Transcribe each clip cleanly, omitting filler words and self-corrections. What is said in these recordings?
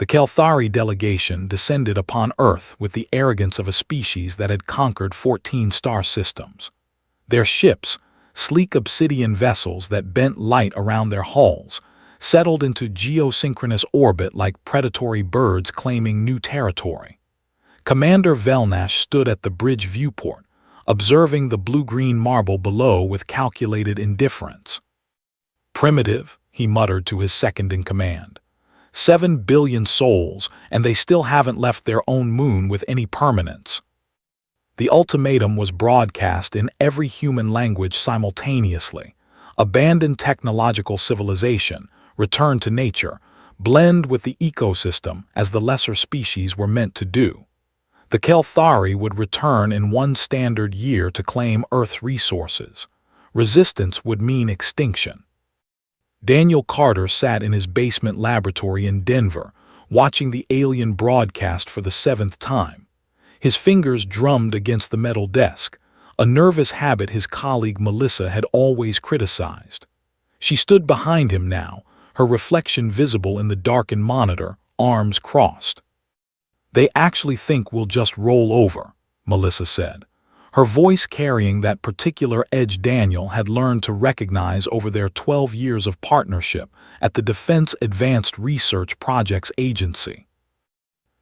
The Kelthari delegation descended upon Earth with the arrogance of a species that had conquered 14 star systems. Their ships, sleek obsidian vessels that bent light around their hulls, settled into geosynchronous orbit like predatory birds claiming new territory. Commander Velnash stood at the bridge viewport, observing the blue-green marble below with calculated indifference. "Primitive," he muttered to his second-in-command. 7 billion souls, and they still haven't left their own moon with any permanence. The ultimatum was broadcast in every human language simultaneously. Abandon technological civilization, return to nature, blend with the ecosystem as the lesser species were meant to do. The Kelthari would return in one standard year to claim Earth's resources. Resistance would mean extinction. Daniel Carter sat in his basement laboratory in Denver, watching the alien broadcast for the 7th time. His fingers drummed against the metal desk, a nervous habit his colleague Melissa had always criticized. She stood behind him now, her reflection visible in the darkened monitor, arms crossed. "They actually think we'll just roll over," Melissa said, her voice carrying that particular edge Daniel had learned to recognize over their 12 years of partnership at the Defense Advanced Research Projects Agency.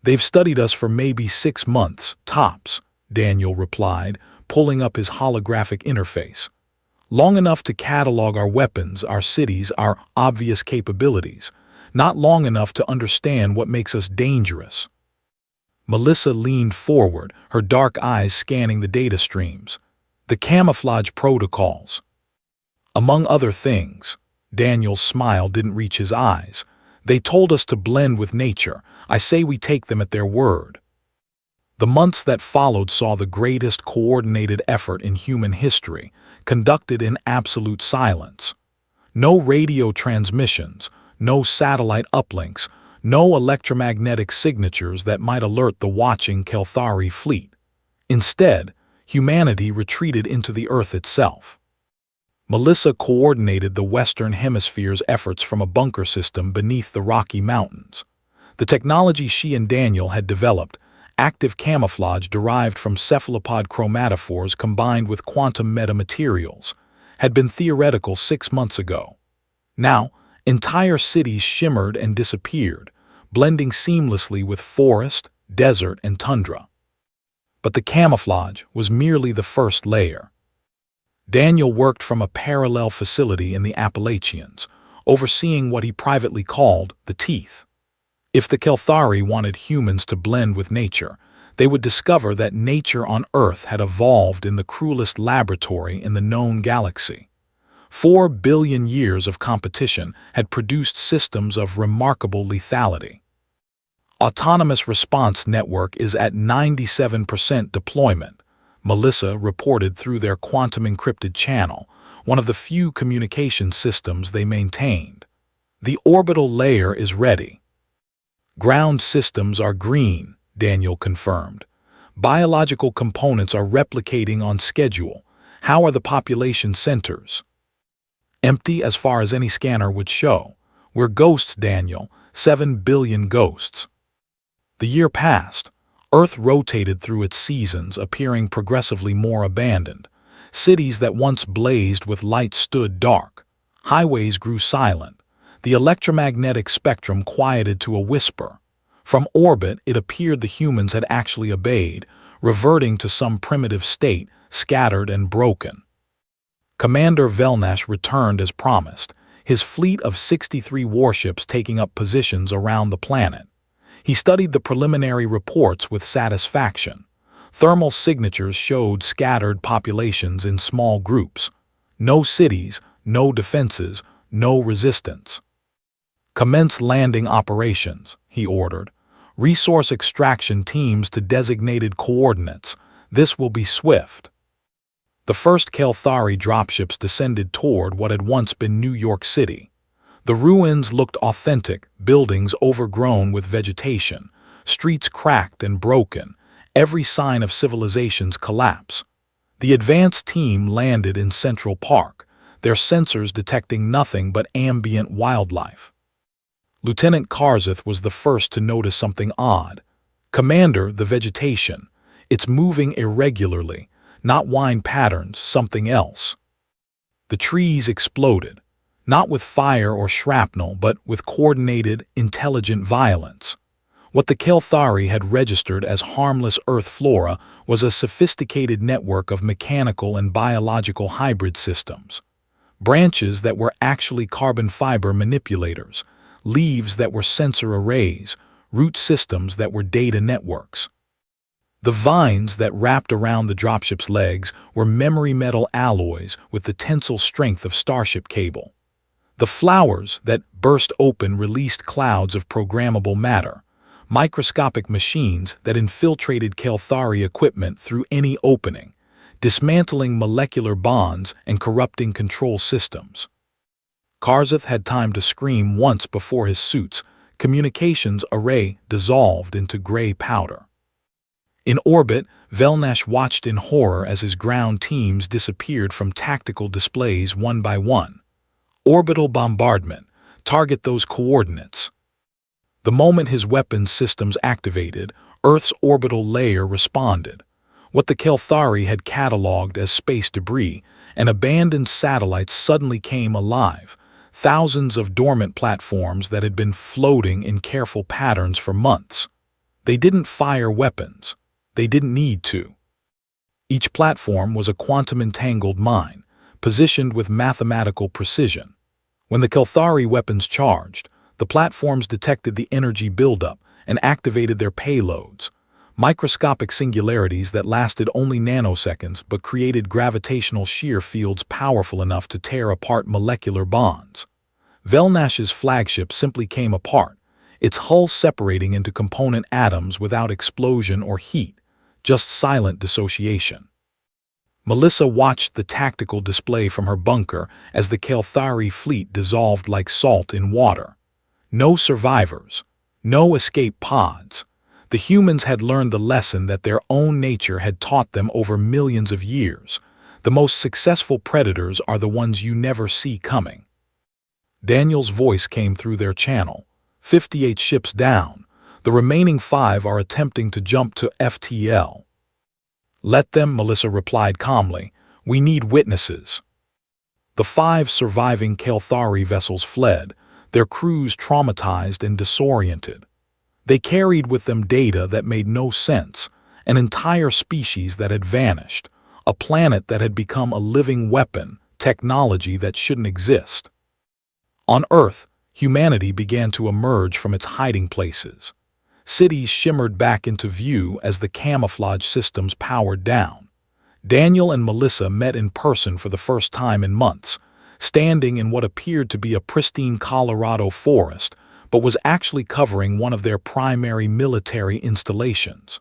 "They've studied us for maybe 6 months, tops," Daniel replied, pulling up his holographic interface. "Long enough to catalog our weapons, our cities, our obvious capabilities. Not long enough to understand what makes us dangerous." Melissa leaned forward, her dark eyes scanning the data streams. "The camouflage protocols." "Among other things." Daniel's smile didn't reach his eyes. "They told us to blend with nature. I say we take them at their word." The months that followed saw the greatest coordinated effort in human history, conducted in absolute silence. No radio transmissions, no satellite uplinks, no electromagnetic signatures that might alert the watching Kelthari fleet. Instead, humanity retreated into the Earth itself. Melissa coordinated the Western Hemisphere's efforts from a bunker system beneath the Rocky Mountains. The technology she and Daniel had developed, active camouflage derived from cephalopod chromatophores combined with quantum metamaterials, had been theoretical 6 months ago. Now, entire cities shimmered and disappeared, blending seamlessly with forest, desert, and tundra. But the camouflage was merely the first layer. Daniel worked from a parallel facility in the Appalachians, overseeing what he privately called the teeth. If the Kelthari wanted humans to blend with nature, they would discover that nature on Earth had evolved in the cruelest laboratory in the known galaxy. 4 billion years of competition had produced systems of remarkable lethality. Autonomous Response Network is at 97% deployment, Melissa reported through their quantum-encrypted channel, one of the few communication systems they maintained. The orbital layer is ready. Ground systems are green, Daniel confirmed. Biological components are replicating on schedule. How are the population centers? Empty as far as any scanner would show. We're ghosts, Daniel, 7 billion ghosts. The year passed. Earth rotated through its seasons, appearing progressively more abandoned. Cities that once blazed with light stood dark. Highways grew silent. The electromagnetic spectrum quieted to a whisper. From orbit, it appeared the humans had actually obeyed, reverting to some primitive state, scattered and broken. Commander Velnash returned as promised, his fleet of 63 warships taking up positions around the planet. He studied the preliminary reports with satisfaction. Thermal signatures showed scattered populations in small groups. No cities, no defenses, no resistance. "Commence landing operations," he ordered. "Resource extraction teams to designated coordinates. This will be swift." The first Kelthari dropships descended toward what had once been New York City. The ruins looked authentic, buildings overgrown with vegetation, streets cracked and broken, every sign of civilization's collapse. The advance team landed in Central Park, their sensors detecting nothing but ambient wildlife. Lieutenant Karzeth was the first to notice something odd. "Commander, the vegetation. It's moving irregularly, not wind patterns, something else." The trees exploded, not with fire or shrapnel, but with coordinated, intelligent violence. What the Kelthari had registered as harmless Earth flora was a sophisticated network of mechanical and biological hybrid systems. Branches that were actually carbon fiber manipulators, leaves that were sensor arrays, root systems that were data networks. The vines that wrapped around the dropship's legs were memory metal alloys with the tensile strength of starship cable. The flowers that burst open released clouds of programmable matter, microscopic machines that infiltrated Kelthari equipment through any opening, dismantling molecular bonds and corrupting control systems. Karzeth had time to scream once before his suit's communications array dissolved into gray powder. In orbit, Velnash watched in horror as his ground teams disappeared from tactical displays one by one. Orbital bombardment. Target those coordinates. The moment his weapons systems activated, Earth's orbital layer responded. What the Kelthari had catalogued as space debris and abandoned satellites suddenly came alive. Thousands of dormant platforms that had been floating in careful patterns for months. They didn't fire weapons. They didn't need to. Each platform was a quantum-entangled mine, positioned with mathematical precision. When the Kelthari weapons charged, the platforms detected the energy buildup and activated their payloads, microscopic singularities that lasted only nanoseconds but created gravitational shear fields powerful enough to tear apart molecular bonds. Velnash's flagship simply came apart, its hull separating into component atoms without explosion or heat, just silent dissociation. Melissa watched the tactical display from her bunker as the Kelthari fleet dissolved like salt in water. No survivors, no escape pods. The humans had learned the lesson that their own nature had taught them over millions of years. The most successful predators are the ones you never see coming. Daniel's voice came through their channel. 58 ships down. The remaining 5 are attempting to jump to FTL. "Let them," Melissa replied calmly. "We need witnesses." The 5 surviving Kelthari vessels fled, their crews traumatized and disoriented. They carried with them data that made no sense, an entire species that had vanished, a planet that had become a living weapon, technology that shouldn't exist. On Earth, humanity began to emerge from its hiding places. Cities shimmered back into view as the camouflage systems powered down. Daniel and Melissa met in person for the first time in months, standing in what appeared to be a pristine Colorado forest, but was actually covering one of their primary military installations.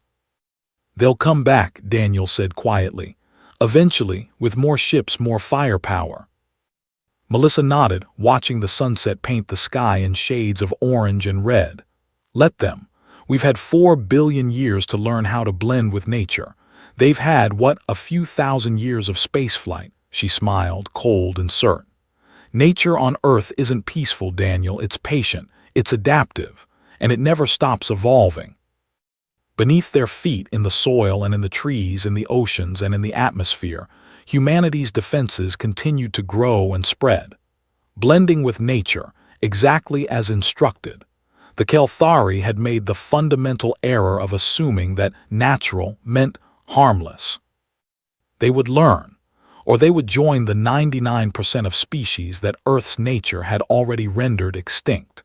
"They'll come back," Daniel said quietly. "Eventually, with more ships, more firepower." Melissa nodded, watching the sunset paint the sky in shades of orange and red. "Let them. We've had 4 billion years to learn how to blend with nature. They've had, what, a few thousand years of spaceflight." She smiled, cold and certain. "Nature on Earth isn't peaceful, Daniel. It's patient. It's adaptive, and it never stops evolving." Beneath their feet, in the soil and in the trees, in the oceans and in the atmosphere, humanity's defenses continued to grow and spread. Blending with nature, exactly as instructed, the Kelthari had made the fundamental error of assuming that natural meant harmless. They would learn, or they would join the 99% of species that Earth's nature had already rendered extinct.